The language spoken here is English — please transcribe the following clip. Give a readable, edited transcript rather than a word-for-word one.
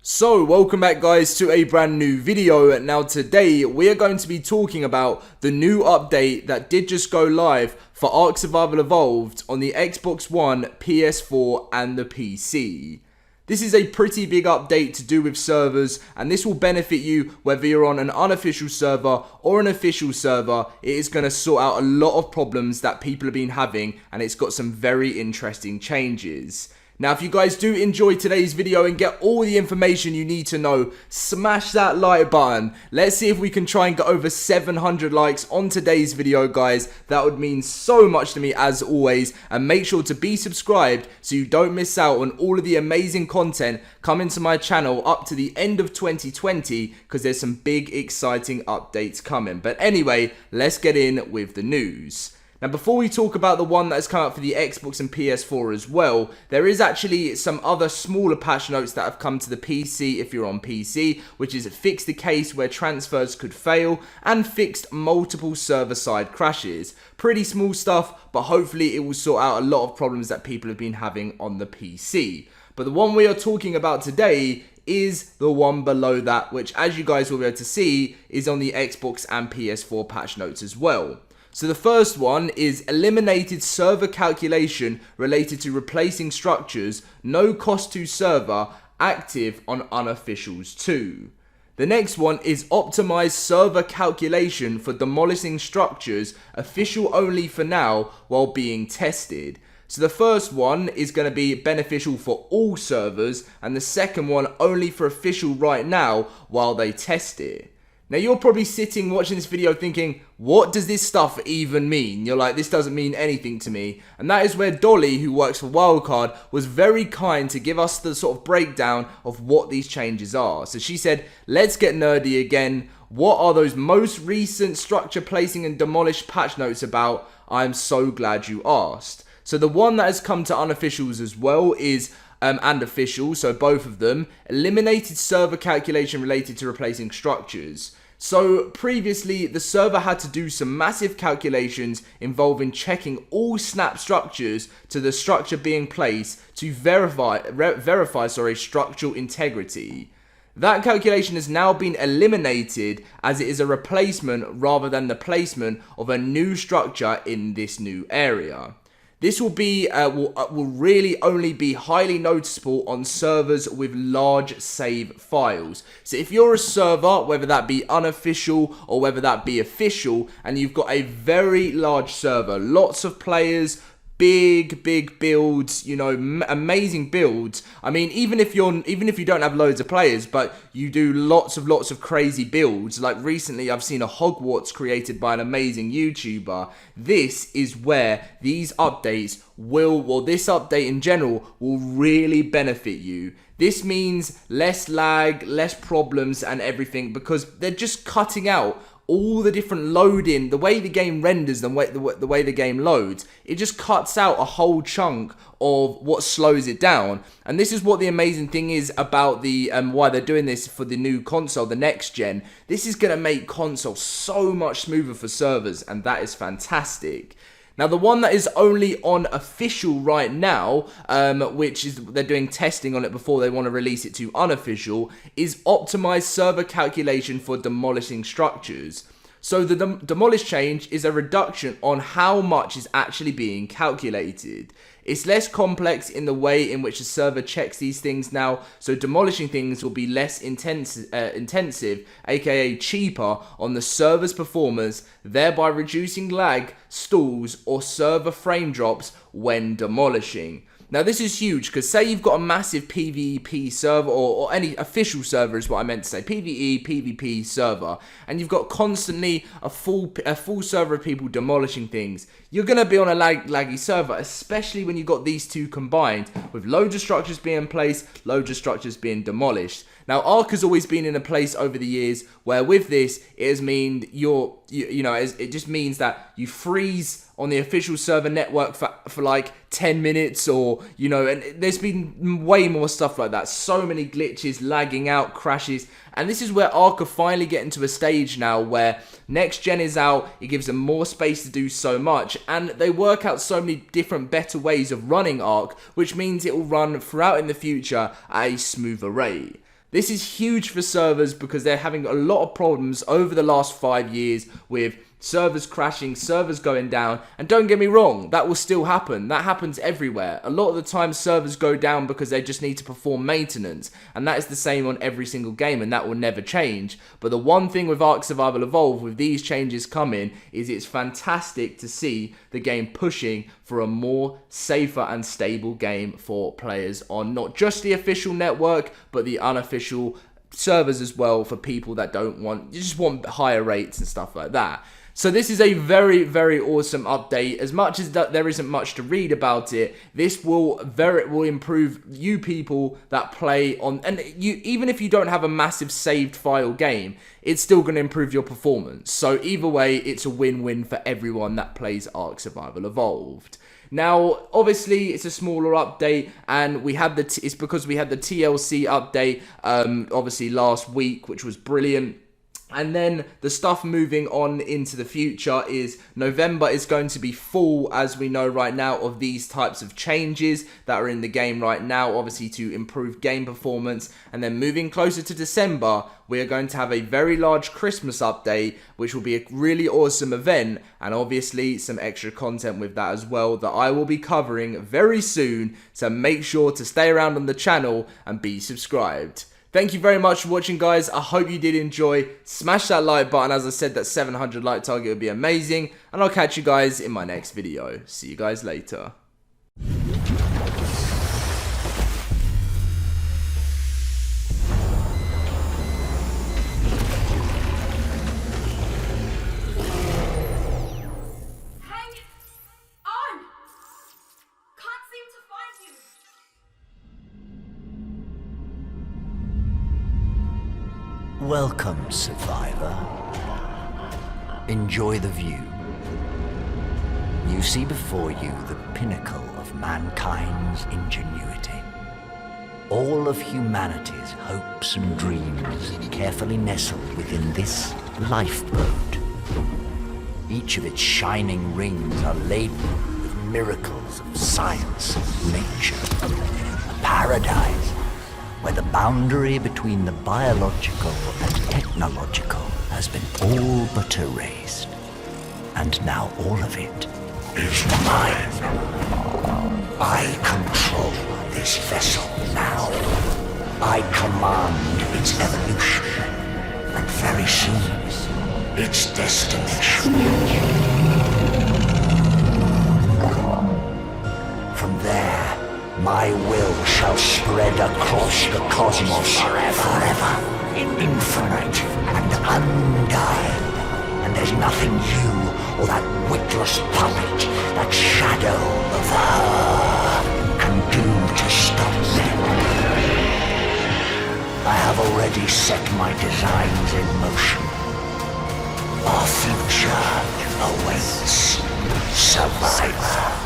So, welcome back guys to a brand new video. Now today we are going to be talking about the new update that did just go live for ARK Survival Evolved on the Xbox One, PS4 and the PC. This is a pretty big update to do with servers, and this will benefit you whether you're on an unofficial server or an official server. It is going to sort out a lot of problems that people have been having, and it's got some very interesting changes. Now, if you guys do enjoy today's video and get all the information you need to know, smash that like button. Let's see if we can try and get over 700 likes on today's video, guys. That would mean so much to me as always. And make sure to be subscribed so you don't miss out on all of the amazing content coming to my channel up to the end of 2020, because there's some big exciting updates coming. But anyway, let's get in with the news. Now, before we talk about the one that has come out for the Xbox and PS4 as well, there is actually some other smaller patch notes that have come to the PC if you're on PC, which is fixed the case where transfers could fail and fixed multiple server-side crashes. Pretty small stuff, but hopefully it will sort out a lot of problems that people have been having on the PC. But the one we are talking about today is the one below that, which, as you guys will be able to see, is on the Xbox and PS4 patch notes as well. So the first one is eliminated server calculation related to replacing structures, no cost to server, active on unofficials too. The next one is optimized server calculation for demolishing structures, official only for now while being tested. So the first one is going to be beneficial for all servers, and the second one only for official right now while they test it. Now, you're probably sitting watching this video thinking, what does this stuff even mean? You're like, this doesn't mean anything to me. And that is where Dolly, who works for Wildcard, was very kind to give us the sort of breakdown of what these changes are. So she said, let's get nerdy again. What are those most recent structure placing and demolish patch notes about? I'm so glad you asked. So the one that has come to unofficials as well is and official, so both of them, eliminated server calculation related to replacing structures. So previously, the server had to do some massive calculations involving checking all snap structures to the structure being placed to verify structural integrity. That calculation has now been eliminated as it is a replacement rather than the placement of a new structure in this new area. This will really only be highly noticeable on servers with large save files. So if you're a server, whether that be unofficial or whether that be official, and you've got a very large server, lots of players, big builds, you know, amazing builds. I mean, even if you don't have loads of players, but you do lots of crazy builds. Like recently, I've seen a Hogwarts created by an amazing YouTuber. This is where these updates this update in general will really benefit you. This means less lag, less problems and everything, because they're just cutting out all the different loading, the way the game renders, the way the game loads. It just cuts out a whole chunk of what slows it down. And this is what the amazing thing is about the why they're doing this for the new console, the next gen. This is going to make console so much smoother for servers, and that is fantastic. Now, the one that is only on official right now, which is they're doing testing on it before they want to release it to unofficial, is optimized server calculation for demolishing structures. So the demolish change is a reduction on how much is actually being calculated. It's less complex in the way in which the server checks these things now, so demolishing things will be less intensive, aka cheaper, on the server's performance, thereby reducing lag, stalls, or server frame drops when demolishing. Now, this is huge, because say you've got a massive PvP server, or any official server is what I meant to say, PvE, PvP server, and you've got constantly a full server of people demolishing things. You're going to be on a laggy server, especially when you've got these two combined, with loads of structures being placed, loads of structures being demolished. Now, ARK has always been in a place over the years where with this, it has mean it just means that you freeze on the official server network for like 10 minutes or, and there's been way more stuff like that. So many glitches, lagging out, crashes. And this is where ARK are finally getting to a stage now where next gen is out, it gives them more space to do so much, and they work out so many different better ways of running ARK, which means it will run throughout in the future at a smoother rate. This is huge for servers because they're having a lot of problems over the last 5 years with servers crashing, servers going down, and don't get me wrong, that will still happen. That happens everywhere. A lot of the time servers go down because they just need to perform maintenance, and that is the same on every single game, and that will never change. But the one thing with ARK Survival Evolved, with these changes coming, is it's fantastic to see the game pushing for a more safer and stable game for players on not just the official network, but the unofficial servers as well, for people that you just want higher rates and stuff like that. So this is a very, very awesome update. As much as there isn't much to read about it, this will improve you people that play on, and even if you don't have a massive saved file game, it's still going to improve your performance. So either way, it's a win-win for everyone that plays ARK Survival Evolved. Now, obviously, it's a smaller update, and it's because we had the TLC update, obviously last week, which was brilliant. And then the stuff moving on into the future is November is going to be full, as we know right now, of these types of changes that are in the game right now, obviously to improve game performance. And then moving closer to December, we are going to have a very large Christmas update, which will be a really awesome event, and obviously some extra content with that as well that I will be covering very soon. So make sure to stay around on the channel and be subscribed. Thank you very much for watching, guys. I hope you did enjoy. Smash that like button. As I said, that 700 like target would be amazing. And I'll catch you guys in my next video. See you guys later. Welcome, survivor. Enjoy the view. You see before you the pinnacle of mankind's ingenuity. All of humanity's hopes and dreams carefully nestled within this lifeboat. Each of its shining rings are laden with miracles of science and nature. A paradise where the boundary between the biological and technological has been all but erased. And now all of it is mine. I control this vessel now. I command its evolution, and very soon, its destination. From there, my will shall spread across the cosmos forever, infinite and undying. And there's nothing you or that witless puppet, that shadow of her, can do to stop me. I have already set my designs in motion. Our future awaits, survivor.